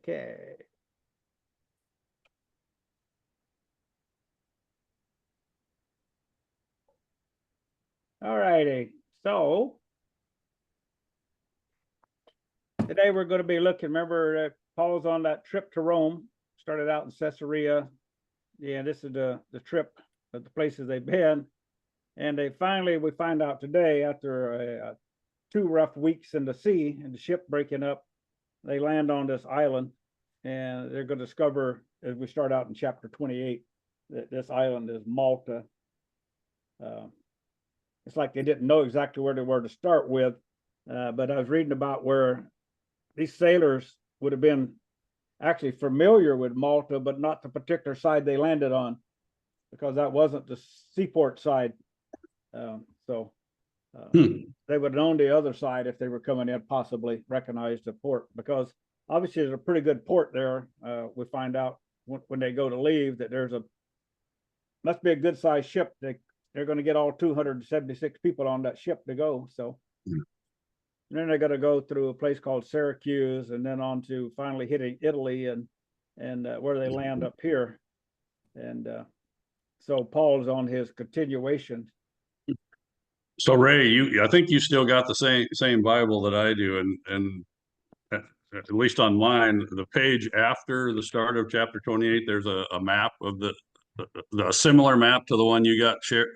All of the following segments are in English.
Okay. All righty. So today we're going to be looking. Remember, Paul's on that trip to Rome. Started out in Caesarea. Yeah, this is the trip of the places they've been, and we find out today, after 2 rough weeks in the sea and the ship breaking up, they land on this island, and they're going to discover, as we start out in chapter 28, that this island is Malta. It's like they didn't know exactly where they were to start with, but I was reading about where these sailors would have been actually familiar with Malta, but not the particular side they landed on, because that wasn't the seaport side. They would have known the other side if they were coming in, possibly recognized the port, because obviously there's a pretty good port there. We find out when they go to leave that must be a good sized ship. They're going to get all 276 people on that ship to go. So and then they're going to go through a place called Syracuse, and then on to finally hitting Italy, and where they land up here. And so Paul's on his continuation. So Ray, I think you still got the same Bible that I do, and at least on mine, the page after the start of chapter 28, there's a map of the similar map to the one you got shared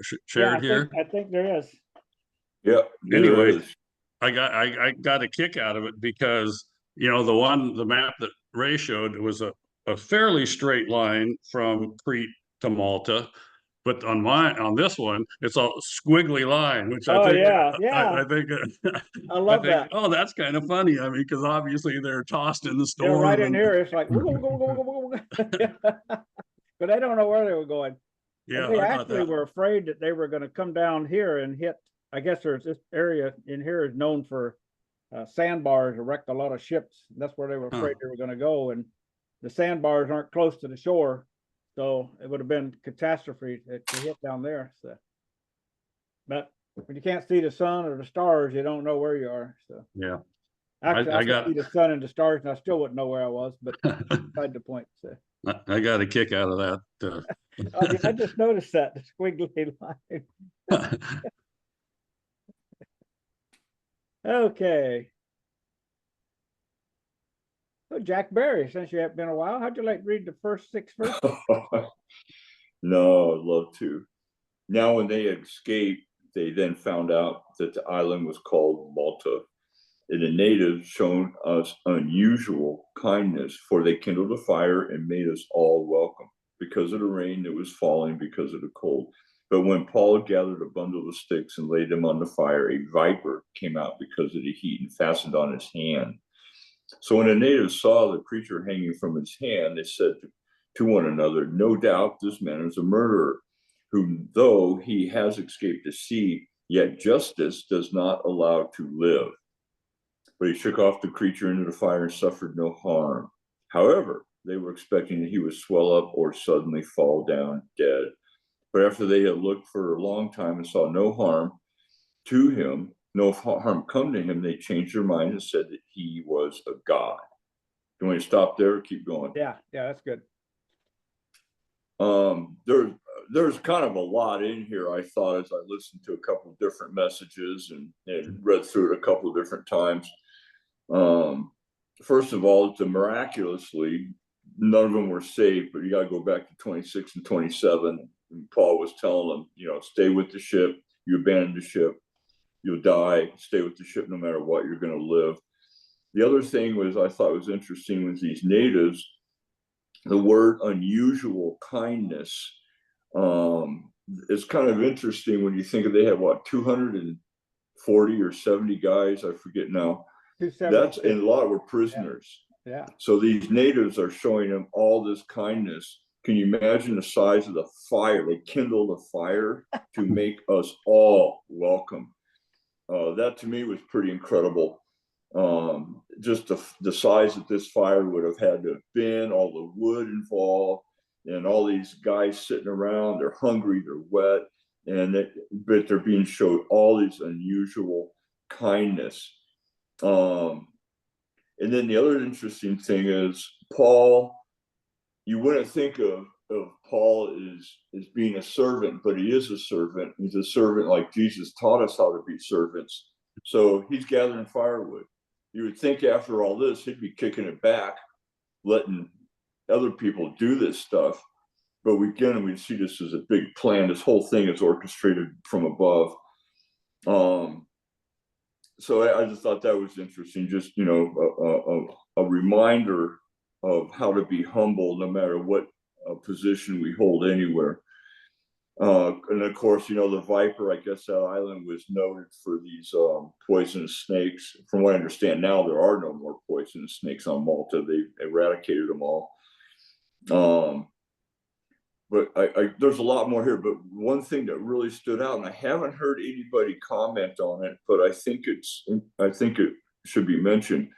here. I think there is. Yeah. Anyway, I got a kick out of it because the map that Ray showed was a fairly straight line from Crete to Malta, but on this one it's a squiggly line, which I think I love that. Oh, that's kind of funny. I mean, because obviously they're tossed in the storm. Yeah, right in here it's like but I don't know where they were going. Yeah, and they actually were afraid that they were going to come down here and hit. I guess there's this area in here is known for sandbars, wrecked a lot of ships. That's where they were afraid they were going to go, and the sandbars aren't close to the shore, so it would have been catastrophe to hit down there. So, but when you can't see the sun or the stars, you don't know where you are. So yeah, actually, I could see the sun and the stars, and I still wouldn't know where I was. But beside the point. So I got a kick out of that. I just noticed that the squiggly line. Okay. So Jack Berry, since you haven't been a while, how'd you like to read the first 6 verses? No, I'd love to. Now, when they escaped, they then found out that the island was called Malta, and the natives shown us unusual kindness, for they kindled a fire and made us all welcome because of the rain that was falling because of the cold. But when Paul gathered a bundle of sticks and laid them on the fire, a viper came out because of the heat and fastened on his hand. So when the natives saw the creature hanging from his hand, they said to one another, "No doubt this man is a murderer, who, though he has escaped the sea, yet justice does not allow to live." But he shook off the creature into the fire and suffered no harm. However, they were expecting that he would swell up or suddenly fall down dead. But after they had looked for a long time and saw no harm to him, no harm come to him, they changed their mind and said that he was a god. Do you want to stop there or keep going? Yeah, that's good. There's kind of a lot in here, I thought, as I listened to a couple of different messages and read through it a couple of different times. First of all, miraculously, none of them were saved, but you got to go back to 26 and 27. And Paul was telling them, stay with the ship. You abandon the ship, you'll die. Stay with the ship no matter what, you're going to live. The other thing I thought was interesting with these natives, the word unusual kindness. It's kind of interesting when you think of they had 240 or 70 guys, I forget now. That's, and a lot were prisoners. Yeah. So these natives are showing them all this kindness. Can you imagine the size of the fire? They kindled a fire to make us all welcome. That to me was pretty incredible. Just the size that this fire would have had to have been, all the wood involved, and all these guys sitting around. They're hungry, they're wet, but they're being showed all these unusual kindness. And then the other interesting thing is Paul, you wouldn't think of Paul as being a servant, but he is a servant. He's a servant like Jesus taught us how to be servants. So he's gathering firewood. You would think after all this, he'd be kicking it back, letting other people do this stuff. But we see this as a big plan. This whole thing is orchestrated from above. So I just thought that was interesting. Just, a reminder of how to be humble no matter what position we hold anywhere. And of course, the viper, I guess that island was noted for these poisonous snakes. From what I understand now, there are no more poisonous snakes on Malta. They eradicated them all. But there's a lot more here. But one thing that really stood out, and I haven't heard anybody comment on it, but I think it should be mentioned.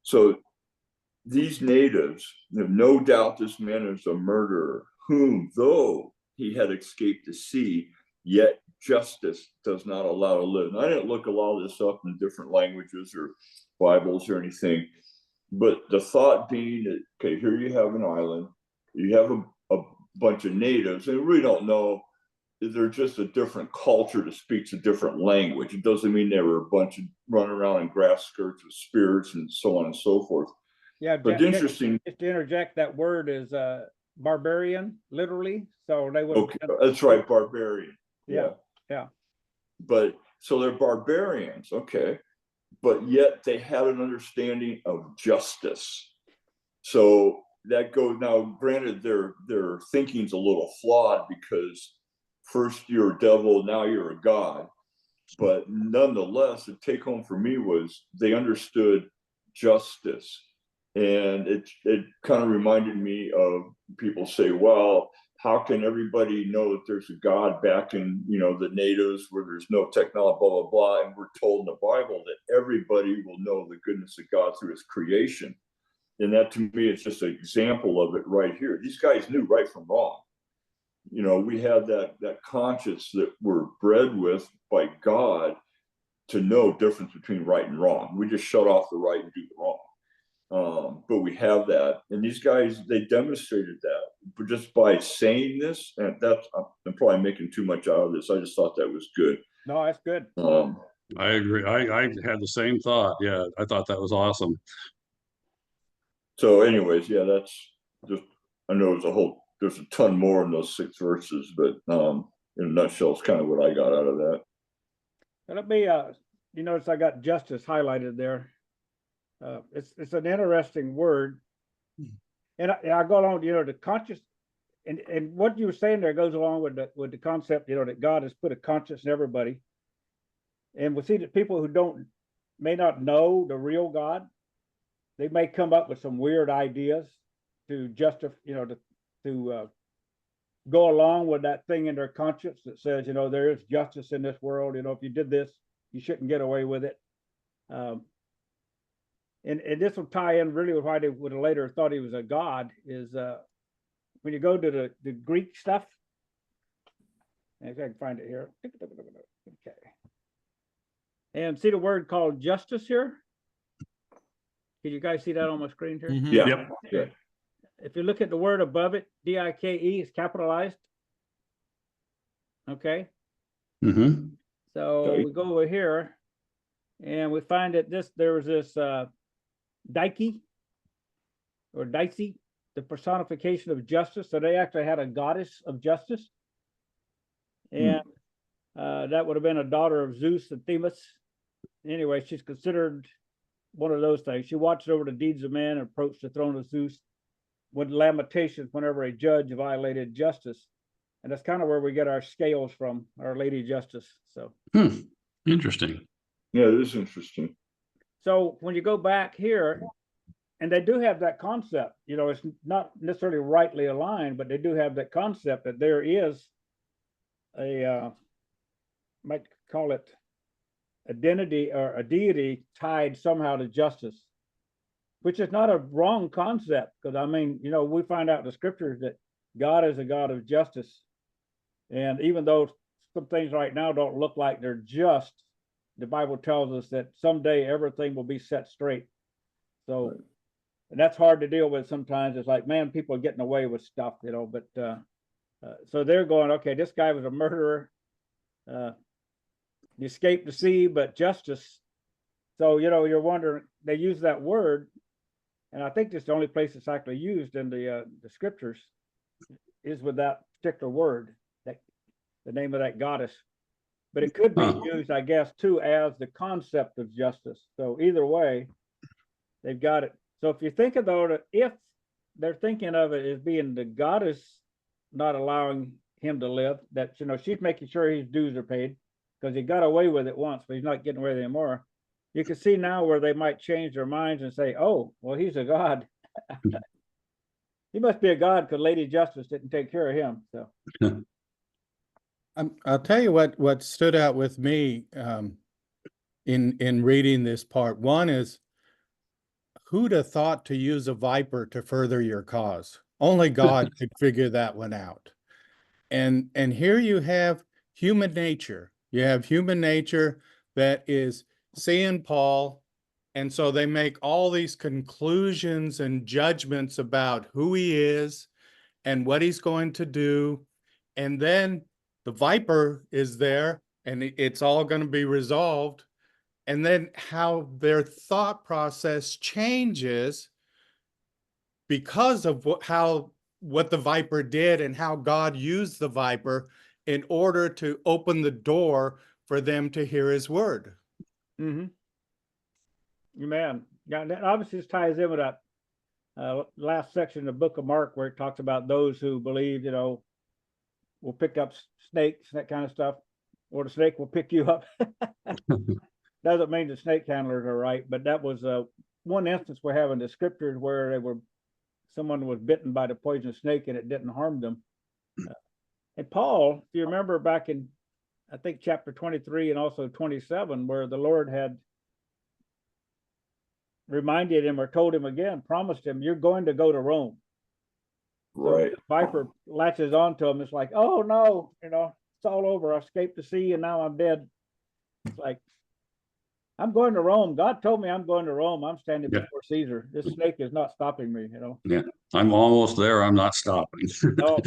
So these natives have no doubt this man is a murderer, whom, though he had escaped the sea, yet justice does not allow to live. And I didn't look a lot of this up in different languages or Bibles or anything, but the thought being that, okay, here you have an island, you have a bunch of natives, and we really don't know, they're just a different culture that speaks a different language. It doesn't mean they were a bunch of running around in grass skirts with spears and so on and so forth. Yeah, but interesting. Just to interject, that word is barbarian, literally. So they would. Okay, that's right, barbarian. Yeah. But so they're barbarians, okay, but yet they had an understanding of justice. So that goes, now granted their thinking's a little flawed, because first you're a devil, now you're a god, but nonetheless the take home for me was they understood justice. And it kind of reminded me of people say, well, how can everybody know that there's a God back in, the natives where there's no technology, blah, blah, blah. And we're told in the Bible that everybody will know the goodness of God through his creation. And that, to me, is just an example of it right here. These guys knew right from wrong. We had that conscience that we're bred with by God to know difference between right and wrong. We just shut off the right and do the wrong. But we have that, and these guys, they demonstrated that, but just by saying this, and that's, I'm probably making too much out of this. I just thought that was good. No, that's good. I agree. I had the same thought. Yeah, I thought that was awesome. So anyways, yeah, that's just, I know there's a ton more in those 6 verses, but in a nutshell, it's kind of what I got out of that. Let me, you notice I got justice highlighted there. It's an interesting word, and I go along, the conscious, and what you were saying there goes along with the concept, that God has put a conscience in everybody, and we see that people who may not know the real God, they may come up with some weird ideas to justify, to go along with that thing in their conscience that says, there is justice in this world. If you did this, you shouldn't get away with it. And this will tie in really with why they would have later thought he was a god, is when you go to the Greek stuff, if I can find it here. Okay. And see the word called justice here? Can you guys see that on my screen here? Yeah. Yep. Yeah. If you look at the word above it, D-I-K-E is capitalized. Okay. Mm-hmm. So Okay. we go over here and we find that there was this Dike or Dicey, the personification of justice. So they actually had a goddess of justice. And that would have been a daughter of Zeus and Themis. Anyway, she's considered one of those things. She watched over the deeds of men and approached the throne of Zeus with lamentations whenever a judge violated justice. And that's kind of where we get our scales from, Our Lady Justice. So Interesting. Yeah, it is interesting. So when you go back here, and they do have that concept, it's not necessarily rightly aligned, but they do have that concept that there is might call it identity or a deity tied somehow to justice, which is not a wrong concept, because we find out in the scriptures that God is a God of justice. And even though some things right now don't look like they're just, the Bible tells us that someday everything will be set straight. So And that's hard to deal with sometimes. It's like, man, people are getting away with stuff, you know, but so they're going, okay, this guy was a murderer. He escaped the sea, but justice. So, you know, you're wondering, they use that word, and I think it's the only place it's actually used in the scriptures is with that particular word, that the name of that goddess. But it could be used, I guess, too, as the concept of justice. So either way, they've got it. So if you think of though, if they're thinking of it as being the goddess not allowing him to live, that, you know, she's making sure his dues are paid because he got away with it once, but he's not getting away with it anymore. You can see now where they might change their minds and say, oh, well, he's a god. He must be a god because Lady Justice didn't take care of him. So I'll tell you what stood out with me in reading this part. One is, who'd have thought to use a viper to further your cause? Only God could figure that one out. And here you have human nature. You have human nature that is seeing Paul, and so they make all these conclusions and judgments about who he is and what he's going to do. And then the viper is there, and it's all going to be resolved. And then how their thought process changes because of what the viper did and how God used the viper in order to open the door for them to hear his word. mm-hmm. Amen. Yeah, that obviously this ties in with that last section of the book of Mark where it talks about those who believe, you know, will pick up snakes, that kind of stuff, or the snake will pick you up. Doesn't mean the snake handlers are right, but that was one instance we have in the scriptures where someone was bitten by the poisonous snake and it didn't harm them. And Paul, if you remember back in, I think, chapter 23 and also 27, where the Lord had reminded him or told him again, promised him, you're going to go to Rome. Right. So the viper latches onto him. It's like, oh no, you know, it's all over. I escaped the sea and now I'm dead. It's like, I'm going to Rome. God told me I'm going to Rome. I'm standing before Caesar. This snake is not stopping me, you know. Yeah, I'm almost there. I'm not stopping. No.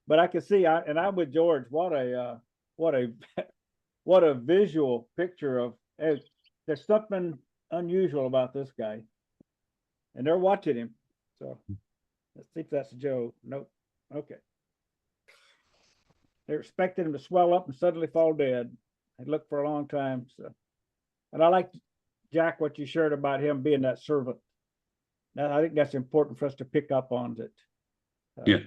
But I can see, and I'm with George. What a visual picture of, hey, there's something unusual about this guy, and they're watching him. So let's see if that's Joe. Nope. Okay. They're expecting him to swell up and suddenly fall dead. They looked for a long time. So, and I like, Jack, what you shared about him being that servant. Now, I think that's important for us to pick up on it. Yeah.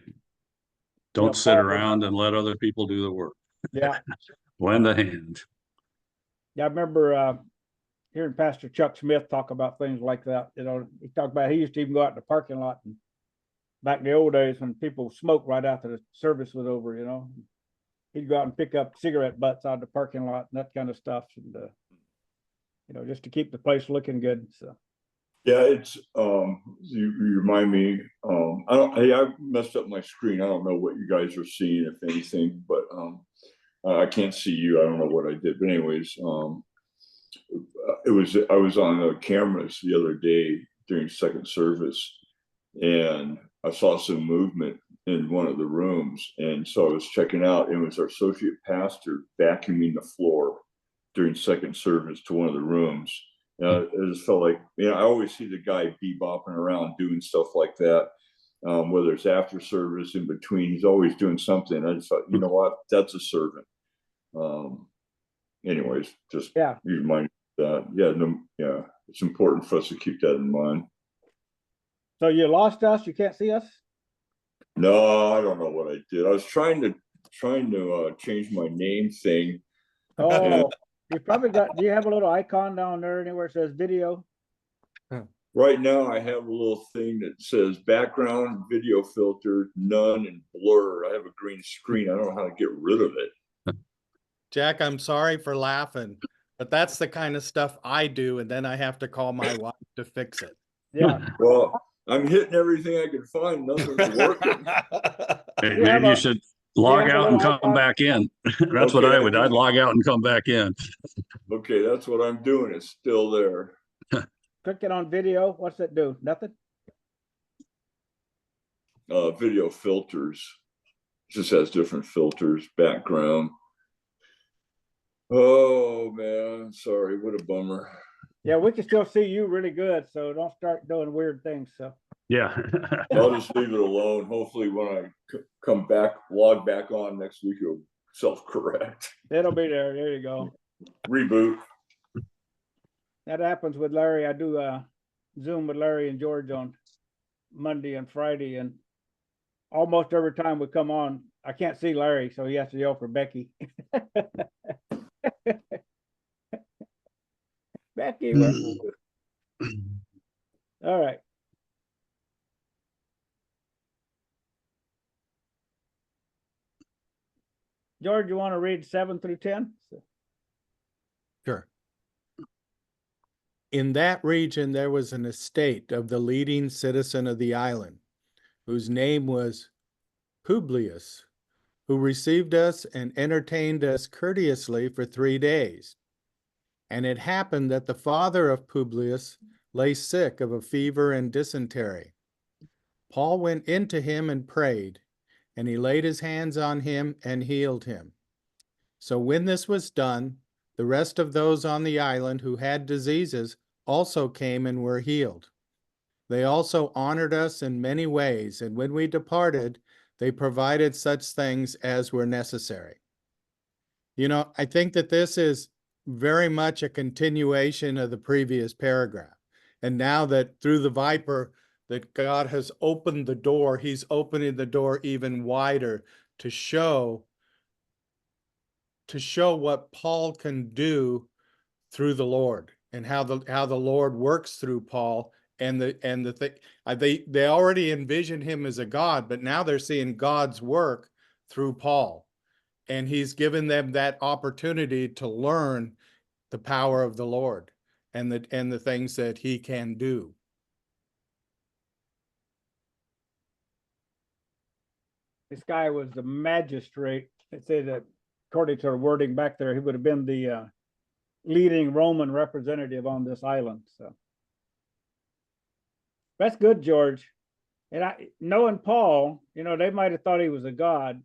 Don't sit around and let other people do the work. Yeah. Lend a hand. Yeah, I remember hearing Pastor Chuck Smith talk about things like that. You know, he talked about he used to even go out in the parking lot and back in the old days when people smoked right after the service was over, you know. He'd go out and pick up cigarette butts out of the parking lot and that kind of stuff. And you know, just to keep the place looking good. So yeah, it's you remind me, I messed up my screen. I don't know what you guys are seeing, if anything, but I can't see you. I don't know what I did, but anyways, I was on cameras the other day during second service, and I saw some movement in one of the rooms, and so I was checking out, and it was our associate pastor vacuuming the floor during second service to one of the rooms. It just felt like, you know, I always see the guy bebopping around doing stuff like that, whether it's after service, in between, he's always doing something. I just thought, you know what, that's a servant. Anyways, just you remind that. Yeah, it's important for us to keep that in mind. So you lost us? You can't see us? No, I don't know what I did. I was trying to change my name thing. Oh, you probably got, do you have a little icon down there anywhere that says video? Right now I have a little thing that says background video filter, none, and blur. I have a green screen. I don't know how to get rid of it. Jack, I'm sorry for laughing, but that's the kind of stuff I do, and then I have to call my wife to fix it. Yeah. Well, I'm hitting everything I can find. Nothing's working. Hey, maybe you should log out and come back in. That's what I would. I'd log out and come back in. Okay, that's what I'm doing. It's still there. click it on video. What's it do? Nothing? Video filters. Just has different filters, background. Oh man, sorry, what a bummer. Yeah, we can still see you really good, so don't start doing weird things. So Yeah. I'll just leave it alone. Hopefully when I come back, log back on next week, it'll self-correct. it'll be there. There you go. Reboot. That happens with Larry. I do Zoom with Larry and George on Monday and Friday, and almost every time we come on, I can't see Larry, so he has to yell for Becky. Becky, where are you? All right. George, you want to read 7 through 10? Sure. In that region, there was an estate of the leading citizen of the island, whose name was Publius, who received us and entertained us courteously for 3 days. And it happened that the father of Publius lay sick of a fever and dysentery. Paul went in to him and prayed, and he laid his hands on him and healed him. So when this was done, the rest of those on the island who had diseases also came and were healed. They also honored us in many ways, and when we departed, they provided such things as were necessary. You know, I think that this is very much a continuation of the previous paragraph. And now that through the viper, that God has opened the door, he's opening the door even wider to show what Paul can do through the Lord, and how the Lord works through Paul, and they already envisioned him as a God, but now they're seeing God's work through Paul, and he's given them that opportunity to learn the power of the Lord and the things that he can do. This guy was the magistrate. They say that according to the wording back there, he would have been the leading Roman representative on this island. So that's good, George. And knowing Paul, you know, they might have thought he was a god,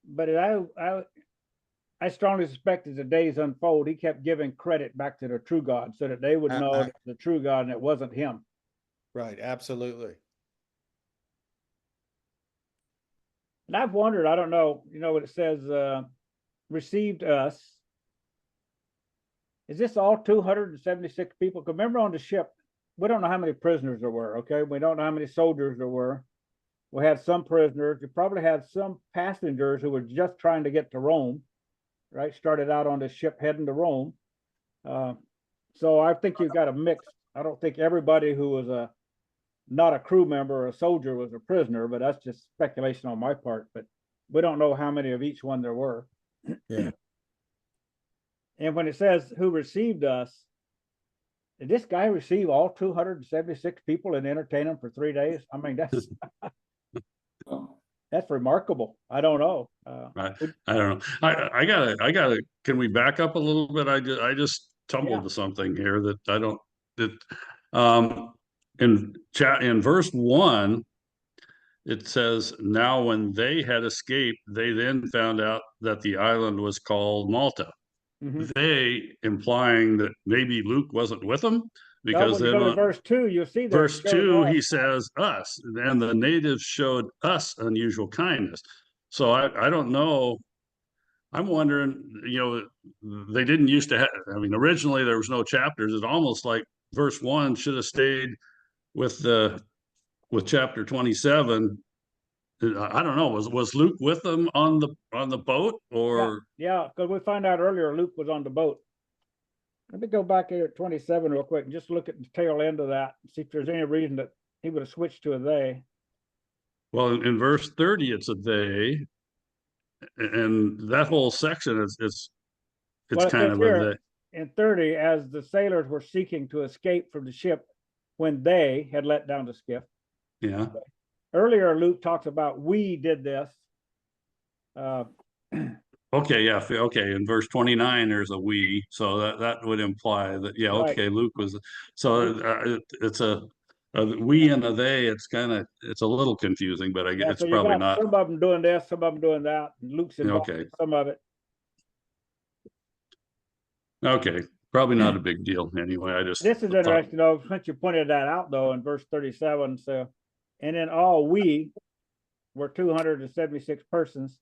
but I strongly suspect as the days unfold, he kept giving credit back to the true God, so that they would know the true God and it wasn't him. Right, absolutely. And I've wondered, I don't know, you know, what it says, received us. Is this all 276 people? Because remember on the ship, we don't know how many prisoners there were, okay? We don't know how many soldiers there were. We had some prisoners. You probably had some passengers who were just trying to get to Rome, right? Started out on the ship heading to Rome. So I think you've got a mix. I don't think everybody who was not a crew member or a soldier was a prisoner, but that's just speculation on my part. But we don't know how many of each one there were. Yeah. And when it says who received us, did this guy receive all 276 people and entertain them for 3 days? I mean, that's remarkable. I don't know. I don't know. I gotta, can we back up a little bit? I just tumbled to something here that I don't, in verse 1, it says, now when they had escaped, they then found out that the island was called Malta. Mhm. They, implying that maybe Luke wasn't with them, No, because when you then go to on verse 2, you'll see there. verse 2, he says us, and the natives showed us unusual kindness. So I don't know. I'm wondering, you know, they didn't used to have, I mean, originally there was no chapters. It's almost like verse 1 should have stayed with chapter 27. I don't know. Was Luke with them on the boat, or? Yeah, because we find out earlier Luke was on the boat. Let me go back here at 27 real quick and just look at the tail end of that and see if there's any reason that he would have switched to a they. Well, in verse 30, it's a they, and that whole section it's Well, it kind says of here, a they. in 30, as the sailors were seeking to escape from the ship when they had let down the skiff. Yeah. Earlier, Luke talks about we did this. Okay, yeah, okay, in verse 29, there's a we, so that would imply that, yeah, Right. okay, Luke was, so it's a we and a they, it's a little confusing, but Yeah, it's so you probably got not, some of them doing this, some of them doing that, and Luke's involved okay, in some of it. okay, probably not a big deal anyway, I just This is thought, interesting, though, since you pointed that out, though, in verse 37. So, and in all, we were 276 persons.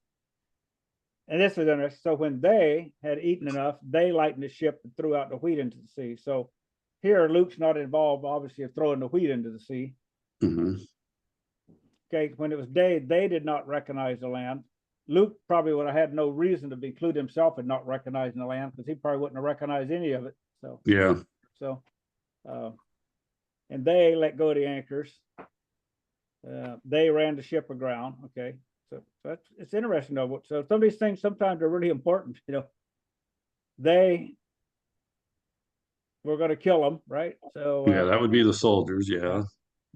And this is interesting. So when they had eaten enough, they lightened the ship and threw out the wheat into the sea. So here, Luke's not involved, obviously, of throwing the wheat into the sea. mhm. Okay, when it was day, they did not recognize the land. Luke probably would have had no reason to include himself in not recognizing the land, because he probably wouldn't have recognized any of it. So, Yeah, and they let go of the anchors. They ran the ship aground. Okay, so that's, it's interesting though. So some of these things sometimes are really important. They were going to kill them, right? So yeah, that would be the soldiers, yeah,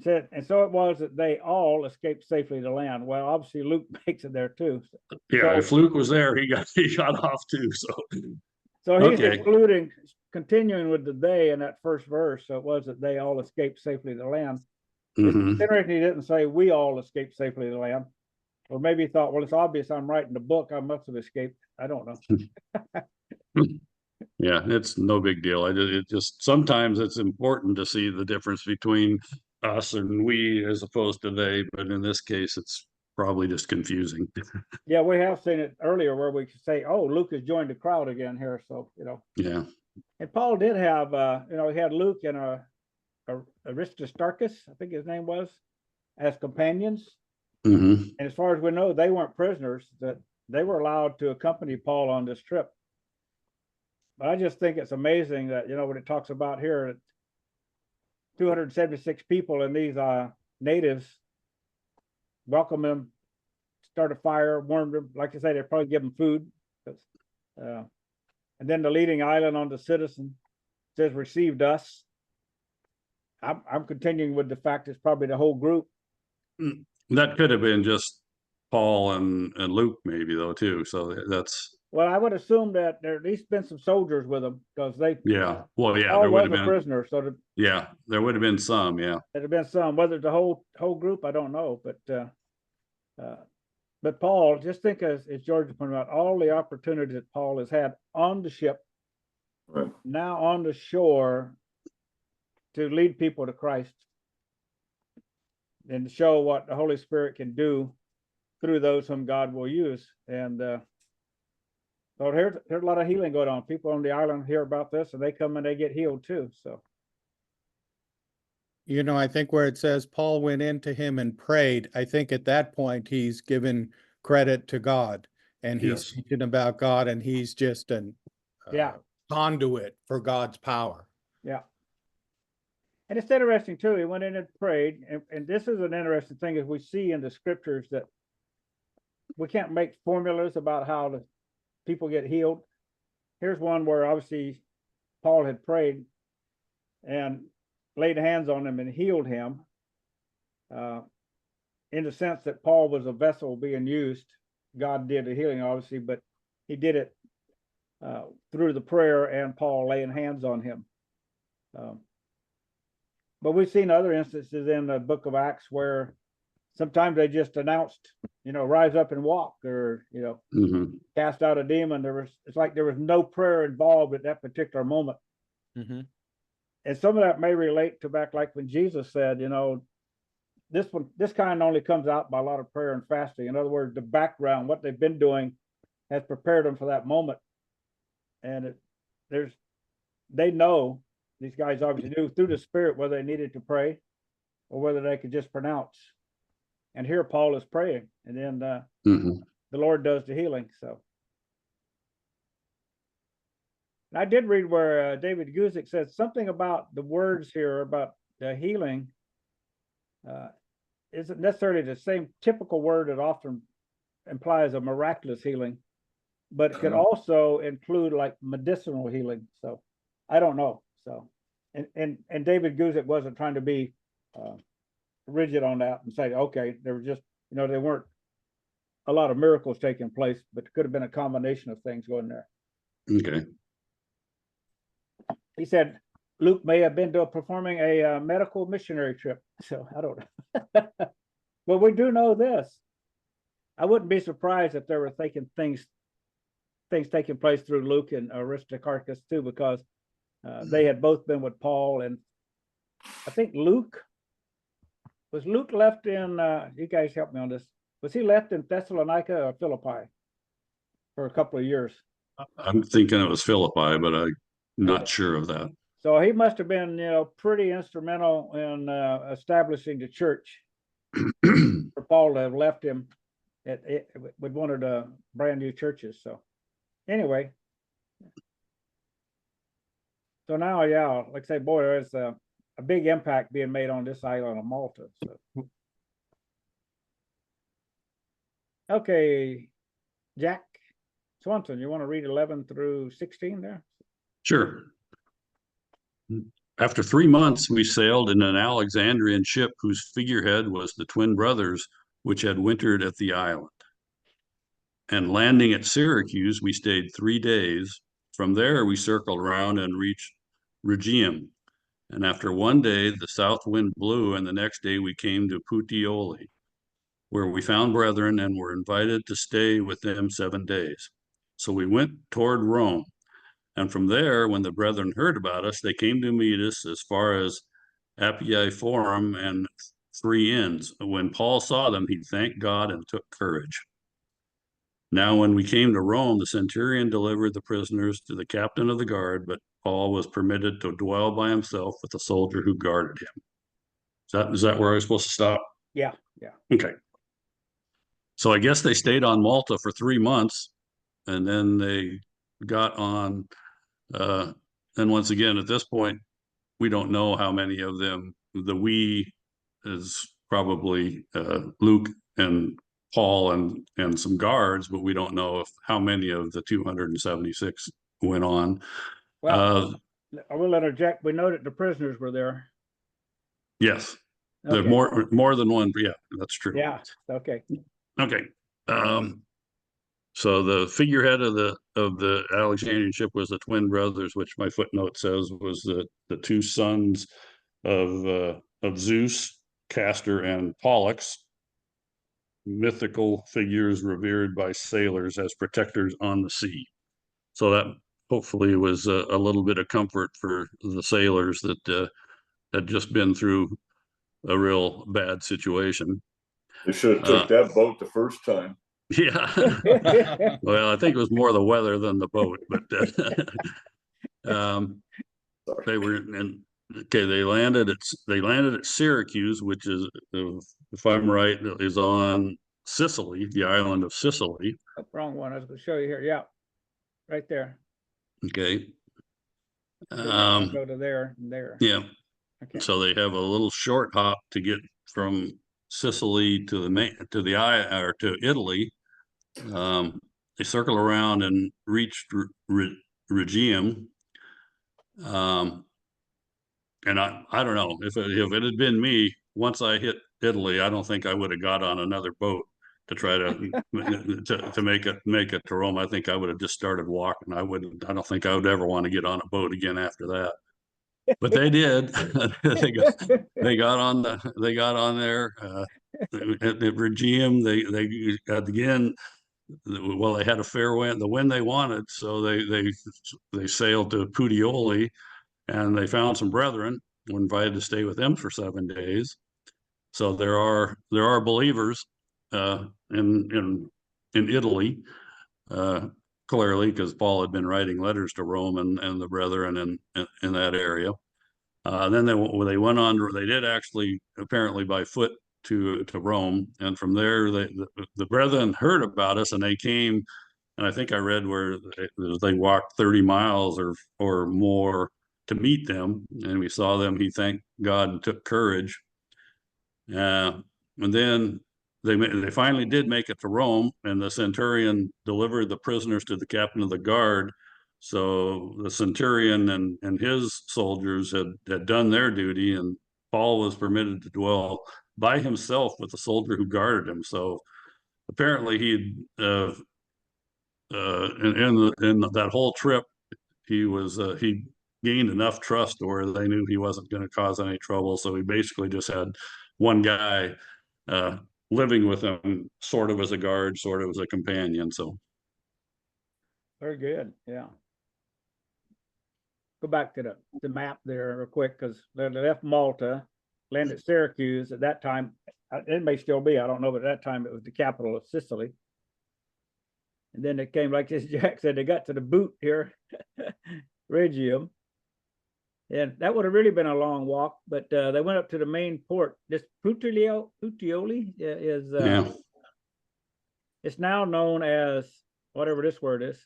said, and so it was that they all escaped safely to land. Well, obviously Luke makes it there too. yeah, if Luke was there, he got off too, So he's okay, continuing with the they in that first verse. So it was that they all escaped safely to land. It's mhm. interesting he didn't say we all escaped safely to land. Or maybe he thought, well, it's obvious I'm writing the book, I must have escaped. I don't know. Yeah, it's no big deal. It just sometimes it's important to see the difference between us and we as opposed to they, but in this case, it's probably just confusing. Yeah, we have seen it earlier where we could say, oh, Luke has joined the crowd again here. So, Yeah. and Paul did have, he had Luke and Aristarchus, I think his name was, as companions. Hmm. And as far as we know, they weren't prisoners, that they were allowed to accompany Paul on this trip. But I just think it's amazing that, when it talks about here, 276 people, and these natives welcome him, start a fire, warmed him. Like I say, they probably give him food. And then the leading island on the citizen says received us. I'm continuing with the fact it's probably the whole group. That could have been just Paul and Luke maybe though too. So that's, Well, I would assume that there at least been some soldiers with them, because yeah. Well, yeah, Paul there would was have a been, prisoner, so yeah, there would have been some, yeah. there'd have been some. Whether it's the whole group, I don't know. But Paul, just think, as George pointed out, all the opportunities that Paul has had on the ship, Right. now on the shore, to lead people to Christ and to show what the Holy Spirit can do through those whom God will use. And so here's a lot of healing going on. People on the island hear about this, and they come and they get healed too. So, I think where it says Paul went into him and prayed, I think at that point he's given credit to God, and he's Yes. teaching about God, and he's just an yeah, conduit for God's power. yeah. And it's interesting too. He went in and prayed, and this is an interesting thing, as we see in the scriptures, that we can't make formulas about how the people get healed. Here's one where obviously Paul had prayed and laid hands on him and healed him, in the sense that Paul was a vessel being used. God did the healing, obviously, but he did it through the prayer and Paul laying hands on him. But we've seen other instances in the book of Acts where sometimes they just announced, rise up and walk, or, Hmm. cast out a demon. It's like there was no prayer involved at that particular moment. Mm-hmm. And some of that may relate to back like when Jesus said, this kind only comes out by a lot of prayer and fasting. In other words, the background, what they've been doing, has prepared them for that moment. And they know, these guys obviously knew through the Spirit whether they needed to pray or whether they could just pronounce. And here Paul is praying, and then Hmm. the Lord does the healing. So, and I did read where David Guzik said something about the words here about the healing isn't necessarily the same typical word that often implies a miraculous healing, but it could also include like medicinal healing. So I don't know. So, and David Guzik wasn't trying to be rigid on that and say, okay, they were just, they weren't a lot of miracles taking place, but it could have been a combination of things going there. Okay. He said Luke may have been performing a medical missionary trip. So I don't know. Well, we do know this. I wouldn't be surprised if they were thinking things taking place through Luke and Aristarchus too, because they had both been with Paul, and I think Luke left in, you guys help me on this. Was he left in Thessalonica or Philippi for a couple of years? I'm thinking it was Philippi, but I'm not sure of that. So he must have been, pretty instrumental in establishing the church. For Paul to have left him with one of the brand new churches. So anyway, so now, yeah, like I say, boy, there's a big impact being made on this island of Malta. So okay, Jack Swanson, you want to read 11 through 16 there? Sure. After 3 months, we sailed in an Alexandrian ship whose figurehead was the twin brothers, which had wintered at the island. And landing at Syracuse, we stayed 3 days. From there, we circled around and reached Rhegium. And after 1 day, the south wind blew, and the next day we came to Puteoli, where we found brethren and were invited to stay with them 7 days. So we went toward Rome. And from there, when the brethren heard about us, they came to meet us as far as Appii Forum and 3 Inns. When Paul saw them, he thanked God and took courage. Now, when we came to Rome, the centurion delivered the prisoners to the captain of the guard, but Paul was permitted to dwell by himself with the soldier who guarded him. Is that where I was supposed to stop? Yeah. Okay. So I guess they stayed on Malta for 3 months, and then they got on. And once again, at this point, we don't know how many of them. The we is probably Luke and Paul and some guards, but we don't know how many of the 276 went on. Well, I will interject. We know that the prisoners were there. Yes, Okay. there's more than one. Yeah, that's true. Yeah. Okay. Okay. So the figurehead of the Alexandrian ship was the twin brothers, which my footnote says was the 2 sons of Zeus, Castor, and Pollux, mythical figures revered by sailors as protectors on the sea. So that hopefully was a little bit of comfort for the sailors that had just been through a real bad situation. They should have took that boat the first time. Yeah. Well, I think it was more the weather than the boat, but they were in. Okay, they landed at Syracuse, which is, if I'm right, is on Sicily, the island of Sicily. Oh, wrong one. I was going to show you here. Yeah, right there. Okay. Go to there and there. Yeah. Okay. So they have a little short hop to get from Sicily to to Italy. They circle around and reached Rhegium. And I don't know if it had been me, once I hit Italy, I don't think I would have got on another boat to try to make it to Rome. I think I would have just started walking. I don't think I would ever want to get on a boat again after that. But they did. they got on there at Rhegium. They again. Well, they had a fair wind, the wind they wanted, so they sailed to Puteoli, and they found some brethren, were invited to stay with them for 7 days. So there are believers in Italy, clearly, because Paul had been writing letters to Rome and the brethren in that area. Then they went on. They did actually, apparently by foot, to Rome, and from there the brethren heard about us, and they came. And I think I read where they walked 30 miles or more to meet them, and we saw them. He thanked God and took courage. And then they finally did make it to Rome, and the centurion delivered the prisoners to the captain of the guard. So the centurion and his soldiers had done their duty, and Paul was permitted to dwell by himself with the soldier who guarded him. So apparently in that whole trip, he gained enough trust where they knew he wasn't going to cause any trouble. So he basically just had one guy living with him, sort of as a guard, sort of as a companion. So Very good. Yeah. Go back to the map there real quick, because they left Malta, landed at Syracuse at that time. It may still be, I don't know, but at that time it was the capital of Sicily. And then they came, like this Jack said, they got to the boot here, Regium. And that would have really been a long walk, but they went up to the main port. This Puteoli is yeah, it's now known as whatever this word is,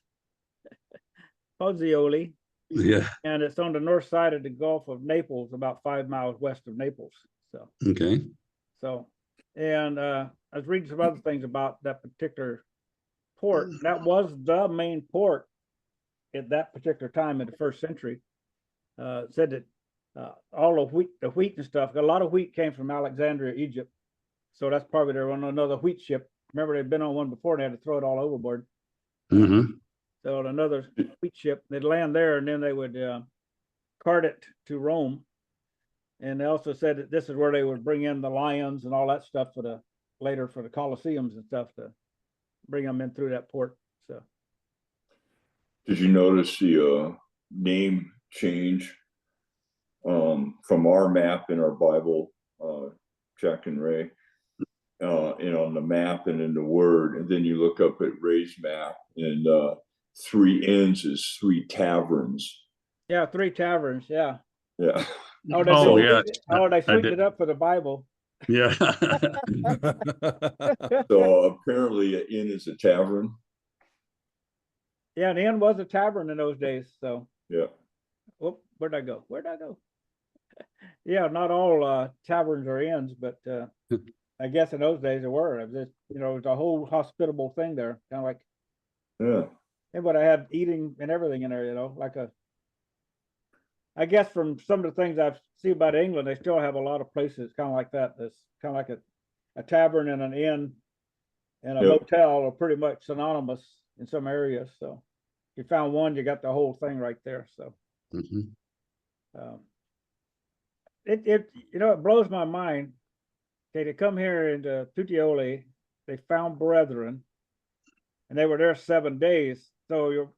Pozzuoli, yeah, and it's on the north side of the Gulf of Naples, about 5 miles west of Naples. okay, And I was reading some other things about that particular port. That was the main port at that particular time in the 1st century. Said that all the wheat and stuff, a lot of wheat came from Alexandria, Egypt. So that's probably they're on another wheat ship. Remember, they'd been on one before, and they had to throw it all overboard. mm-hmm. So on another wheat ship, they'd land there, and then they would cart it to Rome. And they also said that this is where they would bring in the lions and all that stuff later for the Colosseums and stuff, to bring them in through that port. So Did you notice the name change from our map in our Bible, Jack and Ray, and on the map and in the Word, and then you look up at Ray's map, and 3 inns is 3 taverns. yeah, 3 taverns. Yeah. Yeah. Oh, yeah. They sweetened it up for the Bible. Yeah. So apparently an inn is a tavern. Yeah, the inn was a tavern in those days. So Yeah. whoop, where'd I go? Yeah, not all taverns are inns, but I guess in those days there were. It was just, it was a whole hospitable thing there, kind of like. Yeah. Yeah, but I had eating and everything in there, I guess from some of the things I've seen about England, they still have a lot of places kind of like that. That's kind of like a tavern and an inn and a motel are pretty much synonymous in some areas. So if you found one, you got the whole thing right there. So Mm-hmm. It blows my mind. Okay, they come here into Puteoli, they found brethren, and they were there 7 days. So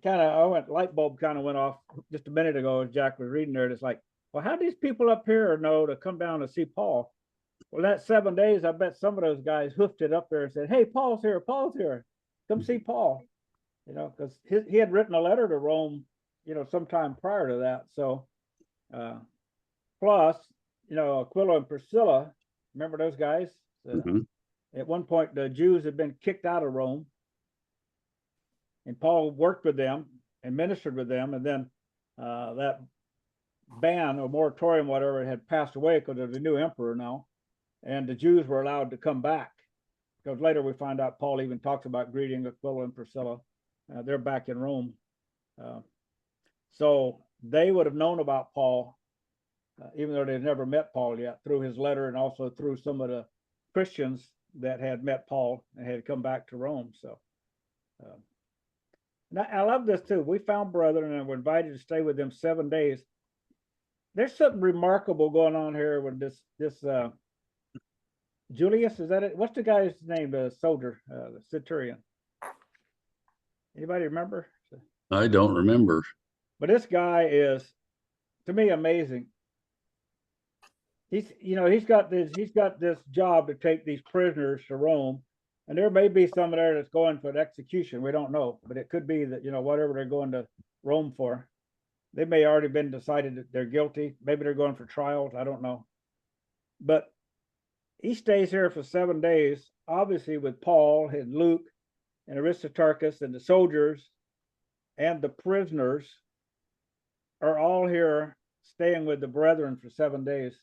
light bulb kind of went off just a minute ago as Jack was reading there. It's like, well, how do these people up here know to come down to see Paul? Well, that 7 days, I bet some of those guys hoofed it up there and said, hey, Paul's here, come see Paul. Because he had written a letter to Rome, sometime prior to that. So plus, Aquila and Priscilla, remember those guys? Mm-hmm. At one point, the Jews had been kicked out of Rome, and Paul worked with them and ministered with them. And then that ban or moratorium, whatever, had passed away because there's a new emperor now, and the Jews were allowed to come back. Because later we find out Paul even talks about greeting Aquila and Priscilla. They're back in Rome. So they would have known about Paul, even though they'd never met Paul yet, through his letter and also through some of the Christians that had met Paul and had come back to Rome. So I love this too. We found brethren and were invited to stay with them 7 days. There's something remarkable going on here with this Julius, is that it? What's the guy's name? The soldier, the centurion. Anybody remember? I don't remember. But this guy is, to me, amazing. He's got this job to take these prisoners to Rome, and there may be some there that's going for an execution. We don't know, but it could be that whatever they're going to Rome for, they may already been decided that they're guilty. Maybe they're going for trials. I don't know, but he stays here for 7 days, obviously with Paul and Luke and Aristarchus, and the soldiers and the prisoners are all here staying with the brethren for 7 days.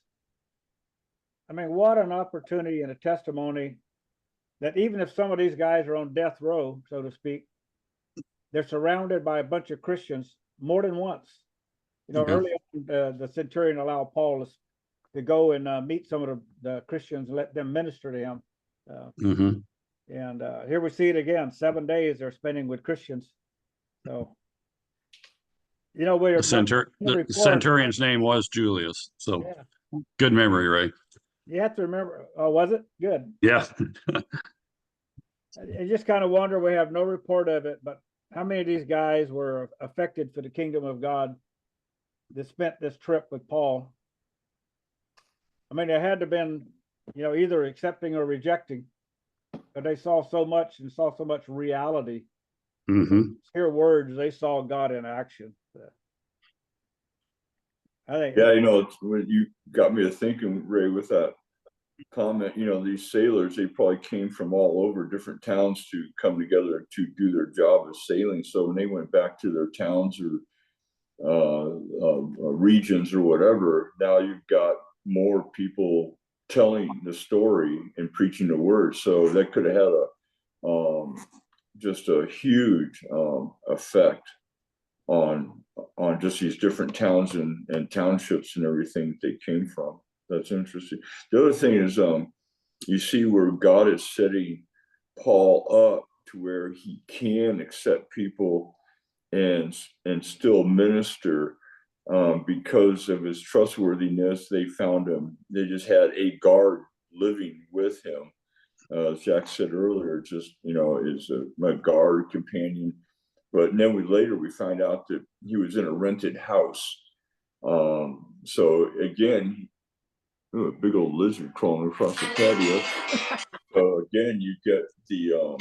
I mean, what an opportunity and a testimony that even if some of these guys are on death row, so to speak, they're surrounded by a bunch of Christians more than once. Early on, the centurion allowed Paul to go and meet some of the Christians and let them minister to him. Mm-hmm. And here we see it again, 7 days they're spending with Christians. So, you know, The centurion's name was Julius. So yeah, good memory, Ray. you have to remember. Oh, was it? Good. Yeah. I just kind of wonder, we have no report of it, but how many of these guys were affected for the kingdom of God that spent this trip with Paul? I mean, it had to have been, you know, either accepting or rejecting, but they saw so much and saw so much reality. Mm-hmm. Hear words, they saw God in action. I think, Yeah, you know, it's when you got me to thinking, Ray, with that comment, you know, these sailors, they probably came from all over different towns to come together to do their job of sailing. So when they went back to their towns or regions or whatever, now you've got more people telling the story and preaching the word. So that could have had just a huge effect on just these different towns and townships and everything they came from. That's interesting. The other thing is, you see where God is setting Paul up to where he can accept people and still minister, because of his trustworthiness. They found him. They just had a guard living with him. As Jack said earlier, just, you know, is a guard companion. But then we find out that he was in a rented house. So again, a big old lizard crawling across the patio. So again, you get the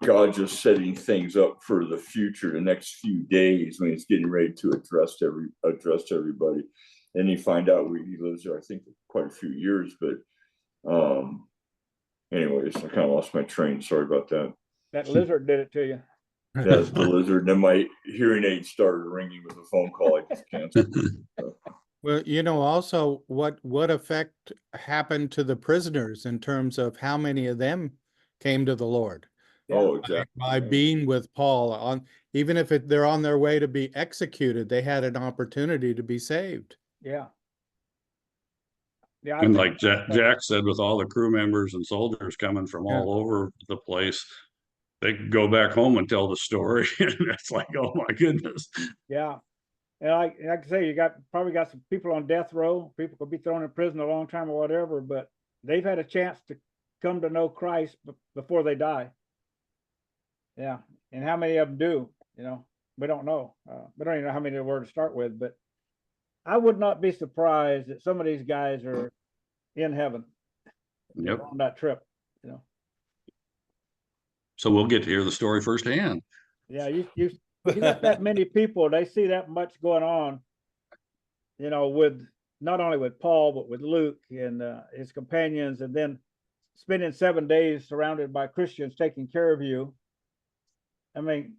God just setting things up for the future, the next few days when he's getting ready to address everybody. And you find out he lives there, I think, quite a few years. But anyways, I kind of lost my train. Sorry about that. that lizard did it to you. That's the lizard. And then my hearing aid started ringing with a phone call I just canceled. Well, you know, also what effect happened to the prisoners in terms of how many of them came to the Lord? Yeah. Oh, exactly. By being with Paul, on even if they're on their way to be executed, they had an opportunity to be saved. Yeah. Yeah. And like Jack said, with all the crew members and soldiers coming from Yeah. all over the place, they go back home and tell the story. And it's like, oh my goodness. Yeah. And like I say, you probably got some people on death row. People could be thrown in prison a long time or whatever, but they've had a chance to come to know Christ before they die. Yeah. And how many of them do? You know, we don't know. We don't even know how many there were to start with, but I would not be surprised that some of these guys are in heaven. Yep. On that trip, you know. So we'll get to hear the story firsthand. Yeah, you got that many people, they see that much going on, you know, with not only with Paul, but with Luke and his companions, and then spending 7 days surrounded by Christians taking care of you. I mean,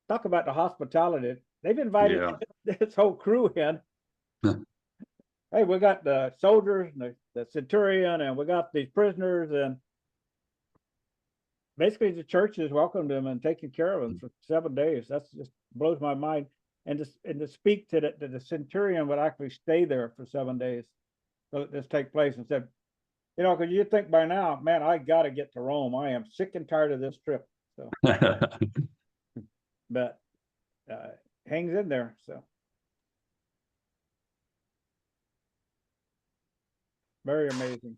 talk about the hospitality. They've invited this whole crew in. Hey, we got the soldiers and the centurion, and we got these prisoners, and basically the church has welcomed them and taken care of them for 7 days. That's just blows my mind. And to speak to the centurion would actually stay there for 7 days. So that this take place, and said, you know, because you think by now, man, I got to get to Rome. I am sick and tired of this trip. So, but hangs in there. So very amazing.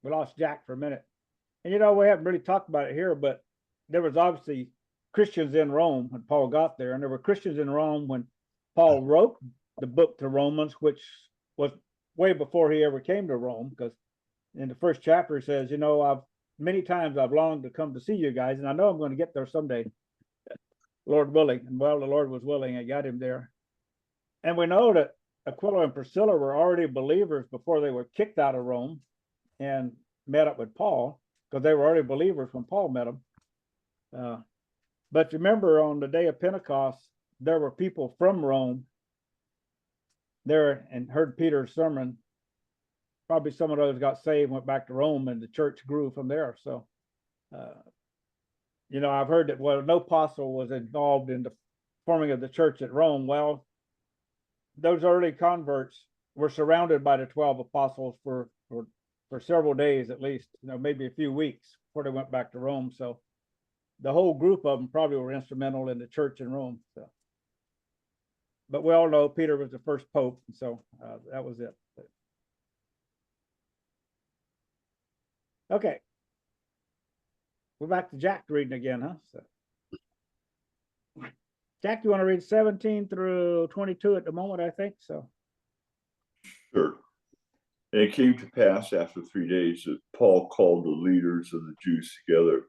We lost Jack for a minute. And you know, we haven't really talked about it here, but there was obviously Christians in Rome when Paul got there, and there were Christians in Rome when Paul wrote the book to Romans, which was way before he ever came to Rome, because in the first chapter he says, you know, many times I've longed to come to see you guys, and I know I'm going to get there someday, Lord willing. And well, the Lord was willing, and got him there. And we know that Aquila and Priscilla were already believers before they were kicked out of Rome and met up with Paul, because they were already believers when Paul met them. But remember, on the day of Pentecost, there were people from Rome there and heard Peter's sermon. Probably some of those got saved, went back to Rome, and the church grew from there. So, you know, I've heard that, well, no apostle was involved in the forming of the church at Rome. Well, those early converts were surrounded by the 12 apostles for several days at least, maybe a few weeks before they went back to Rome. So the whole group of them probably were instrumental in the church in Rome. So, but we all know Peter was the first pope, and so that was it. Okay, we're back to Jack reading again, huh? So, Jack, you want to read 17 through 22 at the moment, I think so. Sure. And it came to pass after 3 days that Paul called the leaders of the Jews together.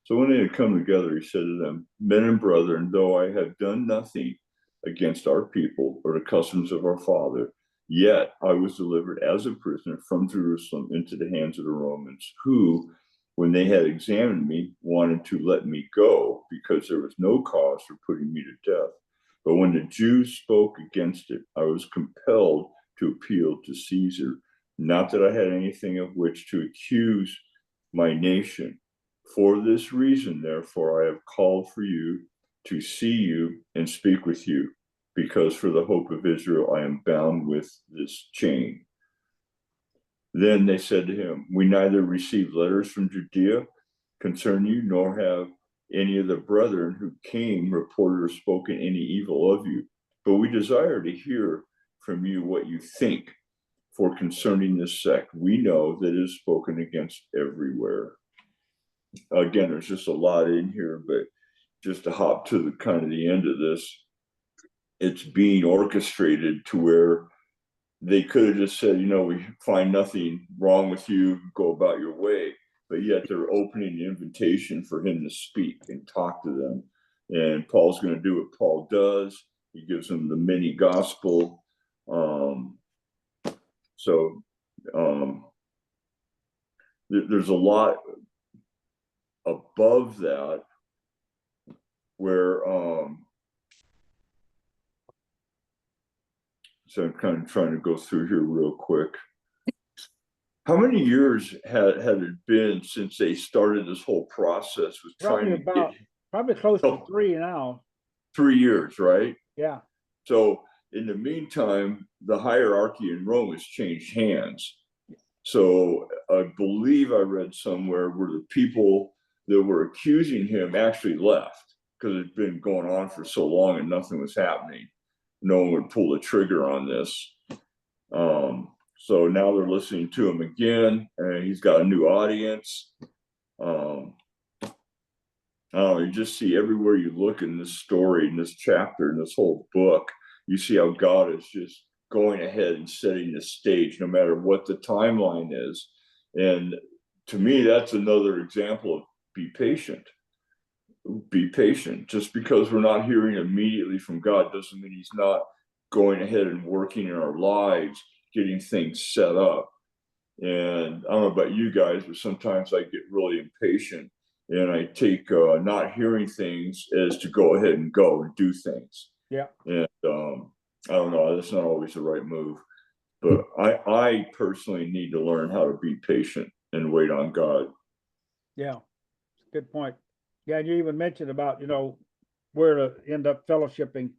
So when they had come together, he said to them, Men and brethren, though I have done nothing against our people or the customs of our father, yet I was delivered as a prisoner from Jerusalem into the hands of the Romans, who, when they had examined me, wanted to let me go because there was no cause for putting me to death. But when the Jews spoke against it, I was compelled to appeal to Caesar, not that I had anything of which to accuse my nation. For this reason, therefore, I have called for you to see you and speak with you, because for the hope of Israel, I am bound with this chain. Then they said to him, We neither received letters from Judea concerning you, nor have any of the brethren who came reported or spoken any evil of you. But we desire to hear from you what you think. For concerning this sect, we know that it is spoken against everywhere. Again, there's just a lot in here, but just to hop to the kind of the end of this, it's being orchestrated to where they could have just said, we find nothing wrong with you, go about your way. But yet they're opening the invitation for him to speak and talk to them. And Paul's going to do what Paul does. He gives them the mini gospel. There's a lot above that where so I'm kind of trying to go through here real quick. How many years had it been since they started this whole process with probably close to 3 now. 3 years, right? Yeah. So in the meantime, the hierarchy in Rome has changed hands. So I believe I read somewhere where the people that were accusing him actually left because it's been going on for so long and nothing was happening. No one would pull the trigger on this. So now they're listening to him again, and he's got a new audience. You just see everywhere you look in this story, in this chapter, in this whole book, you see how God is just going ahead and setting the stage, no matter what the timeline is. And to me, that's another example of be patient. Be patient. Just because we're not hearing immediately from God doesn't mean he's not going ahead and working in our lives, getting things set up. And I don't know about you guys, but sometimes I get really impatient and I take not hearing things as to go ahead and go and do things. Yeah. And I don't know, that's not always the right move. But I personally need to learn how to be patient and wait on God. Yeah. Good point. Yeah, and you even mentioned about, where to end up fellowshipping.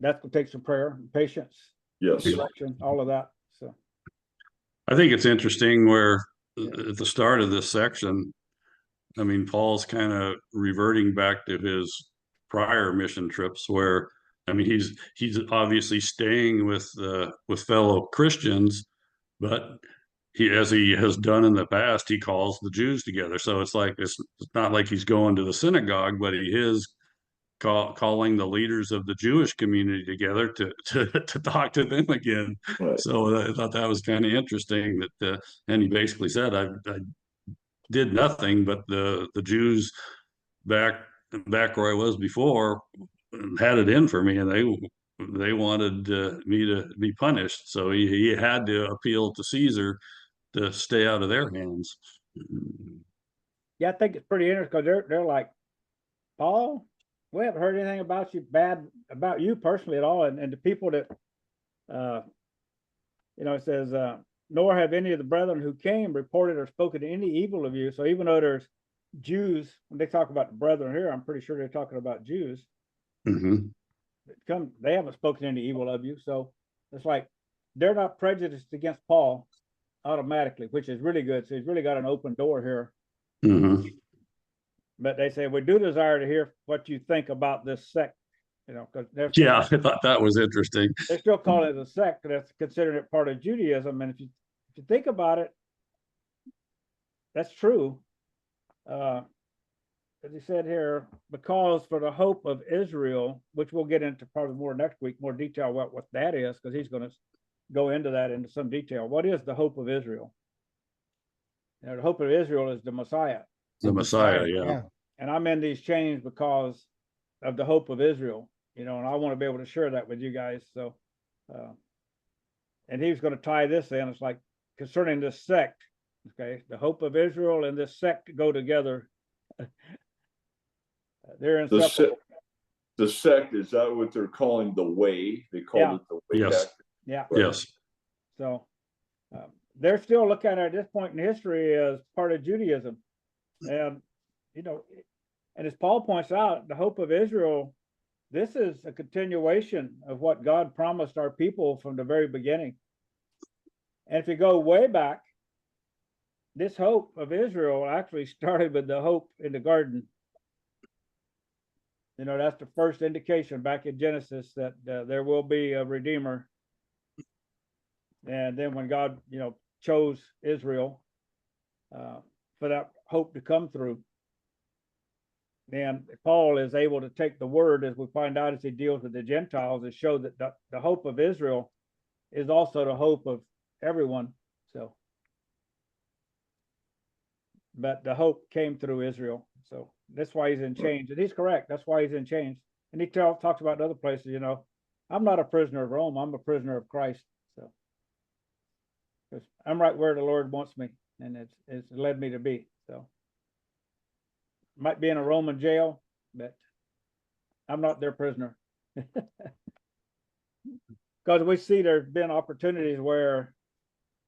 That's going to take some prayer and patience. Yes. Direction, all of that. So I think it's interesting where at the start of this section, I mean, Paul's kind of reverting back to his prior mission trips where, I mean, he's obviously staying with fellow Christians, but as he has done in the past, he calls the Jews together. So it's not like he's going to the synagogue, but he is calling the leaders of the Jewish community together to talk to them again. Right. So I thought that was kind of interesting and he basically said, I did nothing, but the Jews back where I was before had it in for me, and they wanted me to be punished. So he had to appeal to Caesar to stay out of their hands. Yeah, I think it's pretty interesting because they're like, Paul, we haven't heard anything about you personally at all, and the people that it says nor have any of the brethren who came reported or spoken any evil of you. So even though there's Jews, when they talk about the brethren here, I'm pretty sure they're talking about Jews. Mm-hmm. they haven't spoken any evil of you. So it's like they're not prejudiced against Paul automatically, which is really good. So he's really got an open door here. Mhm. But they say, we do desire to hear what you think about this sect, because Yeah, I thought that was interesting. they're still calling it a sect, that's considering it part of Judaism. And if you think about it, that's true. As he said here, because for the hope of Israel, which we'll get into probably more next week, more detail about what that is, because he's going to go into that into some detail. What is the hope of Israel? The hope of Israel is the Messiah. The Messiah, yeah. And I'm in these chains because of the hope of Israel, and I want to be able to share that with you guys. So, and he's going to tie this in. It's like concerning this sect, okay, the hope of Israel and this sect go together. They're inseparable. The sect, is that what they're calling the way? They call it the way. Yes. Back? Yeah. Yes. So they're still looking at this point in history as part of Judaism. And, and as Paul points out, the hope of Israel, this is a continuation of what God promised our people from the very beginning. And if you go way back, this hope of Israel actually started with the hope in the garden. That's the first indication back in Genesis that there will be a Redeemer. And then when God, chose Israel for that hope to come through, then Paul is able to take the word, as we find out as he deals with the Gentiles, and show that the hope of Israel is also the hope of everyone. So, but the hope came through Israel. So that's why he's in chains. And he's correct. That's why he's in chains. And he talks about other places, I'm not a prisoner of Rome. I'm a prisoner of Christ. So, because I'm right where the Lord wants me, and it's led me to be. So, might be in a Roman jail, but I'm not their prisoner. Because we see there's been opportunities where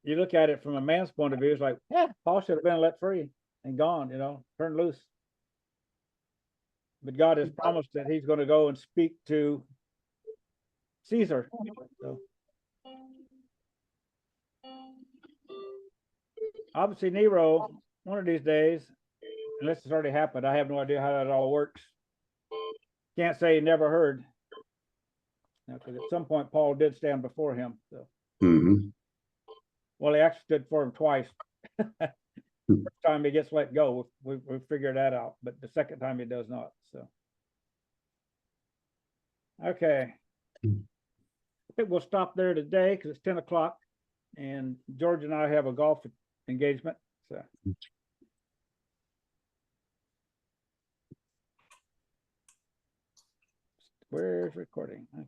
you look at it from a man's point of view, it's like, Paul should have been let free and gone, turned loose. But God has promised that he's going to go and speak to Caesar. So, obviously, Nero, one of these days, unless it's already happened, I have no idea how that all works. Can't say he never heard. Because at some point, Paul did stand before him. So, well, he actually stood for him twice. First time he gets let go, we figured that out. But the second time he does not. So, okay. I think we'll stop there today because it's 10 o'clock, and George and I have a golf engagement. So. Where's recording? Okay.